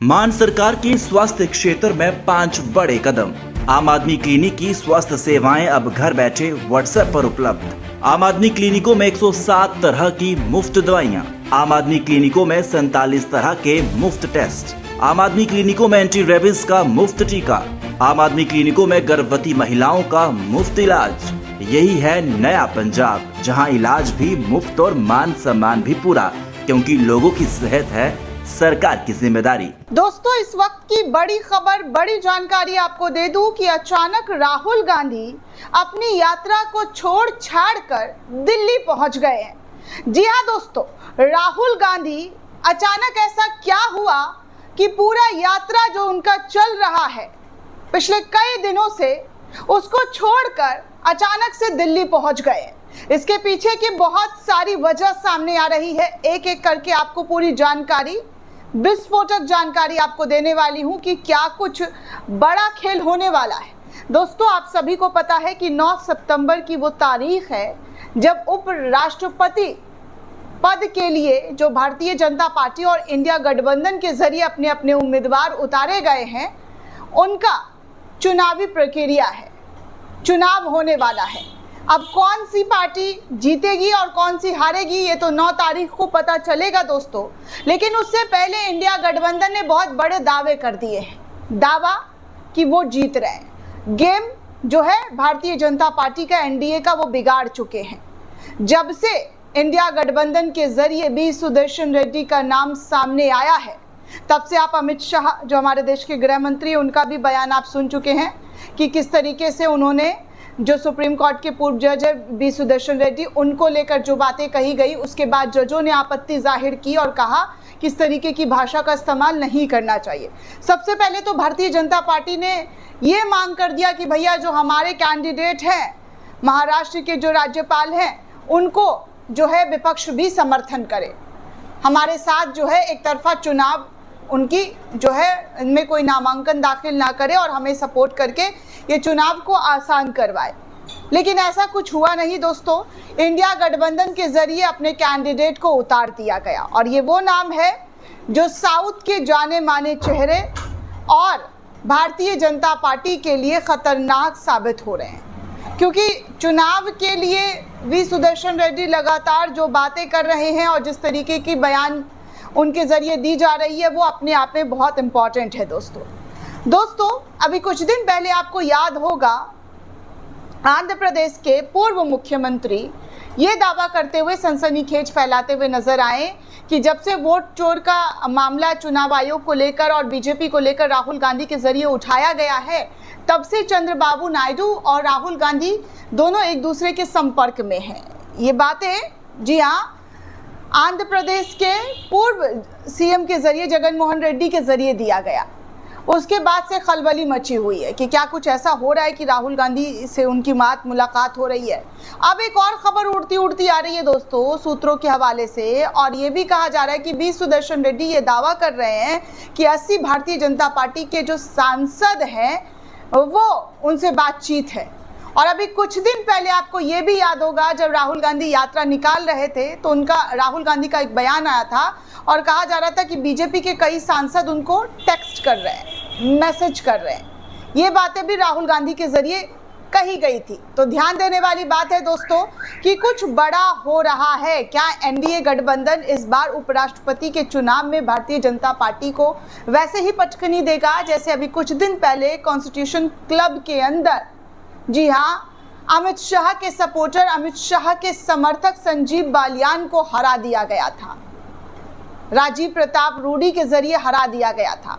मान सरकार की स्वास्थ्य क्षेत्र में 5 बड़े कदम। आम आदमी क्लिनिक की स्वास्थ्य सेवाएं अब घर बैठे व्हाट्सएप पर उपलब्ध। आम आदमी क्लिनिकों में 107 तरह की मुफ्त दवाइयां। आम आदमी क्लिनिकों में 47 तरह के मुफ्त टेस्ट। आम आदमी क्लिनिकों में एंटी रेबीज का मुफ्त टीका। आम आदमी क्लिनिकों में गर्भवती महिलाओं का मुफ्त इलाज। यही है नया पंजाब, जहां इलाज भी मुफ्त और मान सम्मान भी पूरा, क्योंकि लोगों की सेहत है सरकार की जिम्मेदारी। दोस्तों, इस वक्त की बड़ी खबर, बड़ी जानकारी आपको दे दूं कि अचानक राहुल गांधी अपनी यात्रा को छोड़ छाड़ कर दिल्ली पहुंच गए हैं। जी हां दोस्तों, राहुल गांधी अचानक ऐसा क्या हुआ कि पूरा यात्रा जो उनका चल रहा है पिछले कई दिनों से, उसको छोड़कर अचानक से दिल्ली पहुंच गए। इसके पीछे की बहुत सारी वजह सामने आ रही है। एक एक करके आपको पूरी जानकारी, विस्फोटक जानकारी आपको देने वाली हूं कि क्या कुछ बड़ा खेल होने वाला है। दोस्तों, आप सभी को पता है कि 9 सितंबर की वो तारीख है जब उपराष्ट्रपति पद के लिए जो भारतीय जनता पार्टी और इंडिया गठबंधन के जरिए अपने अपने उम्मीदवार उतारे गए हैं, उनका चुनावी प्रक्रिया है, चुनाव होने वाला है। अब कौन सी पार्टी जीतेगी और कौन सी हारेगी, ये तो 9 तारीख को पता चलेगा दोस्तों। लेकिन उससे पहले इंडिया गठबंधन ने बहुत बड़े दावे कर दिए हैं। दावा कि वो जीत रहे हैं। गेम जो है भारतीय जनता पार्टी का, एनडीए का, वो बिगाड़ चुके हैं। जब से इंडिया गठबंधन के जरिए बी सुदर्शन रेड्डी का नाम सामने आया है, तब से आप अमित शाह जो हमारे देश के गृह मंत्री, उनका भी बयान आप सुन चुके हैं कि किस तरीके से उन्होंने जो सुप्रीम कोर्ट के पूर्व जज है बी सुदर्शन रेड्डी, उनको लेकर जो बातें कही गई, उसके बाद जजों ने आपत्ति जाहिर की और कहा कि इस तरीके की भाषा का इस्तेमाल नहीं करना चाहिए। सबसे पहले तो भारतीय जनता पार्टी ने ये मांग कर दिया कि भैया जो हमारे कैंडिडेट हैं, महाराष्ट्र के जो राज्यपाल हैं, उनको जो है विपक्ष भी समर्थन करे, हमारे साथ जो है एक तरफा चुनाव उनकी जो है इनमें कोई नामांकन दाखिल ना करे और हमें सपोर्ट करके ये चुनाव को आसान करवाए। लेकिन ऐसा कुछ हुआ नहीं दोस्तों। इंडिया गठबंधन के जरिए अपने कैंडिडेट को उतार दिया गया और ये वो नाम है जो साउथ के जाने माने चेहरे और भारतीय जनता पार्टी के लिए खतरनाक साबित हो रहे हैं। क्योंकि चुनाव के लिए वी सुदर्शन रेड्डी लगातार जो बातें कर रहे हैं और जिस तरीके की बयान उनके जरिए दी जा रही है, वो अपने आप में बहुत इंपॉर्टेंट है दोस्तों, अभी कुछ दिन पहले आपको याद होगा, आंध्र प्रदेश के पूर्व मुख्यमंत्री ये दावा करते हुए सनसनीखेज फैलाते हुए नजर आए कि जब से वोट चोर का मामला चुनाव आयोग को लेकर और बीजेपी को लेकर राहुल गांधी के जरिए उठाया गया है, तब से चंद्रबाबू नायडू और राहुल गांधी दोनों एक दूसरे के संपर्क में हैं। ये बातें, जी हाँ, आंध्र प्रदेश के पूर्व सीएम के जरिए, जगन मोहन रेड्डी के जरिए दिया गया। उसके बाद से खलबली मची हुई है कि क्या कुछ ऐसा हो रहा है कि राहुल गांधी से उनकी मुलाकात हो रही है। अब एक और खबर उड़ती आ रही है दोस्तों, सूत्रों के हवाले से, और ये भी कहा जा रहा है कि बी सुदर्शन रेड्डी ये दावा कर रहे हैं कि 80 भारतीय जनता पार्टी के जो सांसद हैं वो उनसे बातचीत है। और अभी कुछ दिन पहले आपको ये भी याद होगा, जब राहुल गांधी यात्रा निकाल रहे थे तो राहुल गांधी का एक बयान आया था और कहा जा रहा था कि बीजेपी के कई सांसद उनको टेक्स्ट कर रहे हैं, मैसेज कर रहे हैं। ये बातें भी राहुल गांधी के जरिए कही गई थी। तो ध्यान देने वाली बात है दोस्तों कि कुछ बड़ा हो रहा है। क्या एनडीए गठबंधन इस बार उपराष्ट्रपति के चुनाव में भारतीय जनता पार्टी को वैसे ही पटखनी देगा जैसे अभी कुछ दिन पहले कॉन्स्टिट्यूशन क्लब के अंदर, जी हाँ, अमित शाह के सपोर्टर, अमित शाह के समर्थक संजीव बालियान को हरा दिया गया था, राजीव प्रताप रूडी के जरिए हरा दिया गया था।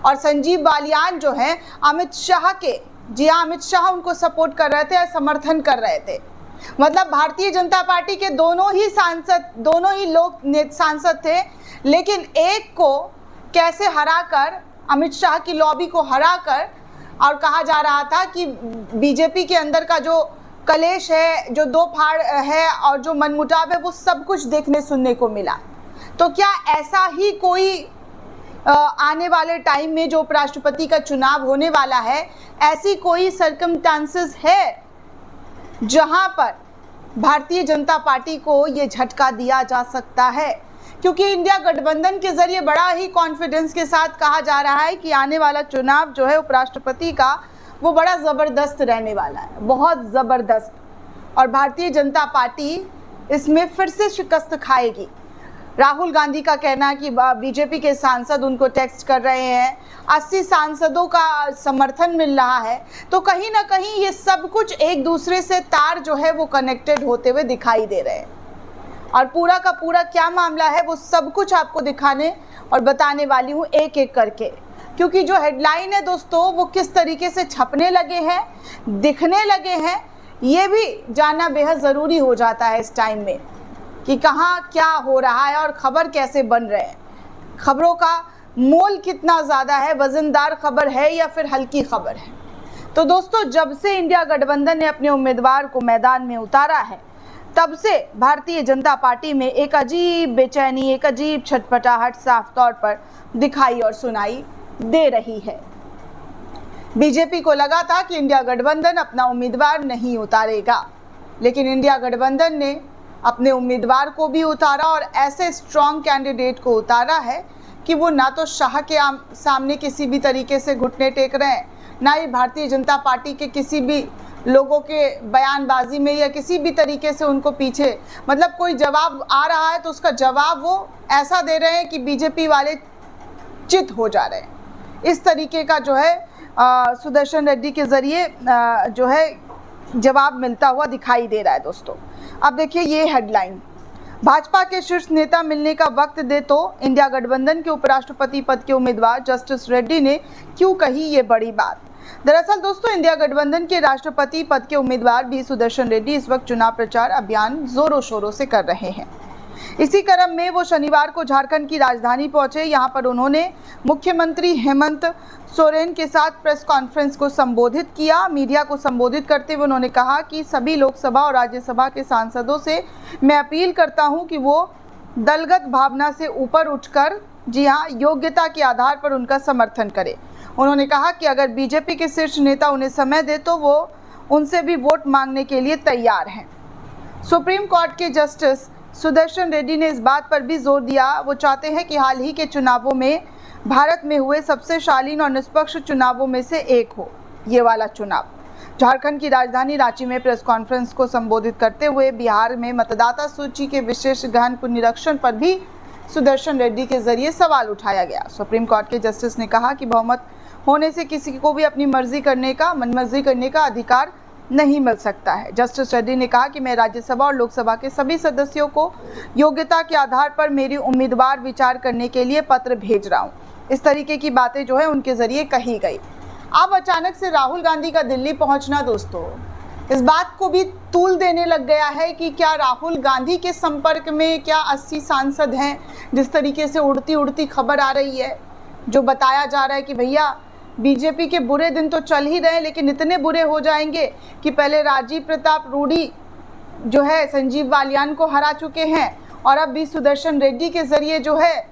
और संजीव बालियान जो है अमित शाह के, जी हाँ, अमित शाह उनको सपोर्ट कर रहे थे और समर्थन कर रहे थे। मतलब भारतीय जनता पार्टी के दोनों ही सांसद थे, लेकिन एक को कैसे हराकर, अमित शाह की लॉबी को हराकर, और कहा जा रहा था कि बीजेपी के अंदर का जो कलेश है, जो दो फाड़ है और जो मनमुटाव है, वो सब कुछ देखने सुनने को मिला। तो क्या ऐसा ही कोई आने वाले टाइम में जो उपराष्ट्रपति का चुनाव होने वाला है, ऐसी कोई सर्कमस्टांसेस है जहां पर भारतीय जनता पार्टी को ये झटका दिया जा सकता है क्योंकि इंडिया गठबंधन के जरिए बड़ा ही कॉन्फिडेंस के साथ कहा जा रहा है कि आने वाला चुनाव जो है उपराष्ट्रपति का वो बड़ा ज़बरदस्त रहने वाला है, बहुत ज़बरदस्त। और भारतीय जनता पार्टी इसमें फिर से शिकस्त खाएगी। राहुल गांधी का कहना है कि बीजेपी के सांसद उनको टेक्स्ट कर रहे हैं, 80 सांसदों का समर्थन मिल रहा है, तो कहीं ना कहीं ये सब कुछ एक दूसरे से तार जो है वो कनेक्टेड होते हुए दिखाई दे रहे हैं। और पूरा का पूरा क्या मामला है वो सब कुछ आपको दिखाने और बताने वाली हूँ एक एक करके, क्योंकि जो हेडलाइन है दोस्तों वो किस तरीके से छपने लगे हैं, दिखने लगे हैं, ये भी जानना बेहद ज़रूरी हो जाता है इस टाइम में कि कहाँ क्या हो रहा है और खबर कैसे बन रहे हैं, खबरों का मोल कितना ज़्यादा है, वजनदार खबर है या फिर हल्की खबर है। तो दोस्तों जब से इंडिया गठबंधन ने अपने उम्मीदवार को मैदान में उतारा है तब से भारतीय जनता पार्टी में एक अजीब बेचैनी, एक अजीब छटपटाहट साफ तौर पर दिखाई और सुनाई दे रही है। बीजेपी को लगा था कि इंडिया गठबंधन अपना उम्मीदवार नहीं उतारेगा, लेकिन इंडिया गठबंधन ने अपने उम्मीदवार को भी उतारा और ऐसे स्ट्रॉन्ग कैंडिडेट को उतारा है कि वो ना तो शाह के सामने किसी भी तरीके से घुटने टेक रहे हैं, ना ही भारतीय जनता पार्टी के किसी भी लोगों के बयानबाजी में या किसी भी तरीके से उनको पीछे, मतलब कोई जवाब आ रहा है तो उसका जवाब वो ऐसा दे रहे हैं कि बीजेपी वाले चित हो जा रहे हैं। इस तरीके का जो है सुदर्शन रेड्डी के ज़रिए जो है जवाब मिलता हुआ दिखाई दे रहा है दोस्तों। अब देखिए ये हेडलाइन, भाजपा के शीर्ष नेता मिलने का वक्त दे तो इंडिया गठबंधन के उपराष्ट्रपति पद के उम्मीदवार जस्टिस रेड्डी ने क्यों कही ये बड़ी बात। दरअसल दोस्तों इंडिया गठबंधन के राष्ट्रपति पद के उम्मीदवार बी सुदर्शन रेड्डी इस वक्त चुनाव प्रचार अभियान जोरों शोरों से कर रहे हैं। इसी क्रम में वो शनिवार को झारखंड की राजधानी पहुंचे। यहां पर उन्होंने मुख्यमंत्री हेमंत सोरेन के साथ प्रेस कॉन्फ्रेंस को संबोधित किया। मीडिया को संबोधित करते हुए उन्होंने कहा कि सभी लोकसभा और राज्यसभा के सांसदों से मैं अपील करता हूं कि वो दलगत भावना से ऊपर उठकर जी हाँ योग्यता के आधार पर उनका समर्थन करें। उन्होंने कहा कि अगर बीजेपी के शीर्ष नेता उन्हें समय दे तो वो उनसे भी वोट मांगने के लिए तैयार हैं। सुप्रीम कोर्ट के जस्टिस सुदर्शन रेड्डी ने इस बात पर भी जोर दिया, वो चाहते हैं कि हाल ही के चुनावों में भारत में हुए सबसे शालीन और निष्पक्ष चुनावों में से एक हो ये वाला चुनाव। झारखंड की राजधानी रांची में प्रेस कॉन्फ्रेंस को संबोधित करते हुए बिहार में मतदाता सूची के विशेष गहन पुनरीक्षण पर भी सुदर्शन रेड्डी के जरिए सवाल उठाया गया। सुप्रीम कोर्ट के जस्टिस ने कहा कि बहुमत होने से किसी को भी अपनी मनमर्जी करने का अधिकार नहीं मिल सकता है। जस्टिस रेड्डी ने कहा कि मैं राज्यसभा और लोकसभा के सभी सदस्यों को योग्यता के आधार पर मेरी उम्मीदवार विचार करने के लिए पत्र भेज रहा हूं। इस तरीके की बातें जो है उनके जरिए कही गई। अब अचानक से राहुल गांधी का दिल्ली पहुंचना दोस्तों इस बात को भी तूल देने लग गया है कि क्या राहुल गांधी के संपर्क में क्या 80 सांसद हैं। जिस तरीके से उड़ती उड़ती खबर आ रही है, जो बताया जा रहा है कि भैया बीजेपी के बुरे दिन तो चल ही रहे लेकिन इतने बुरे हो जाएंगे कि पहले राजीव प्रताप रूडी जो है संजीव बालियान को हरा चुके हैं और अब भी सुदर्शन रेड्डी के जरिए जो है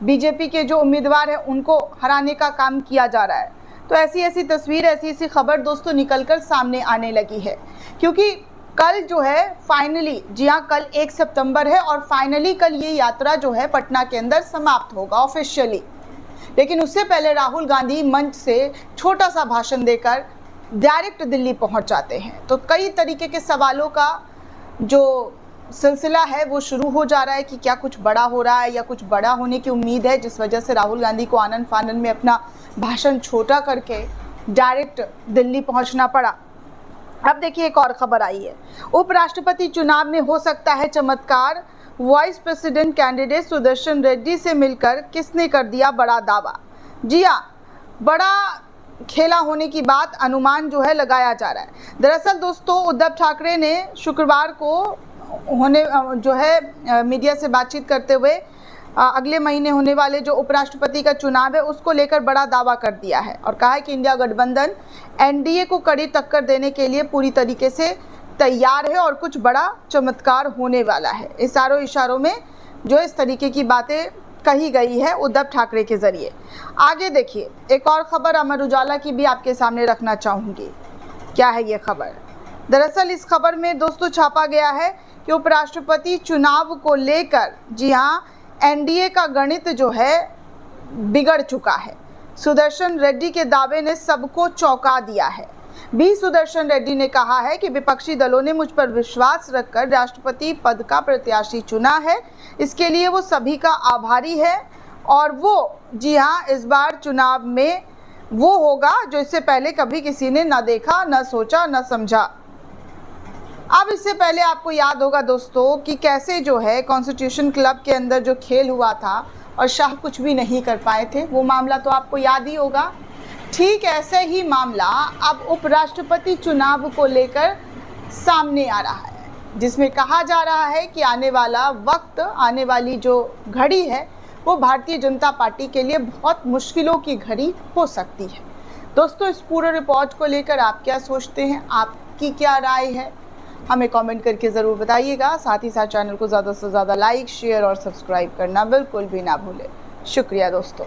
बीजेपी के जो उम्मीदवार हैं उनको हराने का काम किया जा रहा है। तो ऐसी ऐसी तस्वीर, ऐसी ऐसी खबर दोस्तों निकलकर सामने आने लगी है, क्योंकि कल जो है फाइनली, जी हाँ कल 1 सितंबर है और फाइनली कल ये यात्रा जो है पटना के अंदर समाप्त होगा ऑफिशियली। लेकिन उससे पहले राहुल गांधी मंच से छोटा सा भाषण देकर डायरेक्ट दिल्ली पहुंच जाते हैं। तो कई तरीके के सवालों का जो सिलसिला है वो शुरू हो जा रहा है कि क्या कुछ बड़ा हो रहा है या कुछ बड़ा होने की उम्मीद है, जिस वजह से राहुल गांधी को आनन फानन में अपना भाषण छोटा करके डायरेक्ट दिल्ली पहुंचना पड़ा। अब देखिए एक और खबर आई है, उपराष्ट्रपति चुनाव में हो सकता है चमत्कार, vice president candidate Sudarshan Reddy से मिलकर किसने कर दिया बड़ा दावा। जी हाँ, बड़ा खेला होने की बात अनुमान जो है लगाया जा रहा है। दरअसल दोस्तों उद्धव ठाकरे ने शुक्रवार को होने जो है मीडिया से बातचीत करते हुए अगले महीने होने वाले जो उपराष्ट्रपति का चुनाव है उसको लेकर बड़ा दावा कर दिया है और कहा है कि इंडिया गठबंधन एनडीए को कड़ी टक्कर देने के लिए पूरी तरीके से तैयार है और कुछ बड़ा चमत्कार होने वाला है। इशारों में जो इस तरीके की बातें कही गई है उद्धव ठाकरे के जरिए। आगे देखिए एक और खबर अमर उजाला की भी आपके सामने रखना चाहूँगी। क्या है ये खबर? दरअसल इस खबर में दोस्तों छापा गया है कि उपराष्ट्रपति चुनाव को लेकर जी हाँ एनडीए का गणित जो है बिगड़ चुका है। सुदर्शन रेड्डी के दावे ने सबको चौंका दिया है। बी सुदर्शन रेड्डी ने कहा है कि विपक्षी दलों ने मुझ पर विश्वास रखकर राष्ट्रपति पद का प्रत्याशी चुना है, इसके लिए वो सभी का आभारी है और वो जी हाँ, इस बार चुनाव में वो होगा जो इससे पहले कभी किसी ने ना देखा, ना सोचा, ना समझा। अब इससे पहले आपको याद होगा दोस्तों कि कैसे जो है कॉन्स्टिट्यूशन क्लब के अंदर जो खेल हुआ था और शाह कुछ भी नहीं कर पाए थे, वो मामला तो आपको याद ही होगा। ठीक ऐसे ही मामला अब उपराष्ट्रपति चुनाव को लेकर सामने आ रहा है, जिसमें कहा जा रहा है कि आने वाला वक्त, आने वाली जो घड़ी है वो भारतीय जनता पार्टी के लिए बहुत मुश्किलों की घड़ी हो सकती है। दोस्तों, इस पूरे रिपोर्ट को लेकर आप क्या सोचते हैं, आपकी क्या राय है, हमें कमेंट करके ज़रूर बताइएगा। साथ ही साथ चैनल को ज़्यादा से ज़्यादा लाइक, शेयर और सब्सक्राइब करना बिल्कुल भी ना भूलें। शुक्रिया दोस्तों।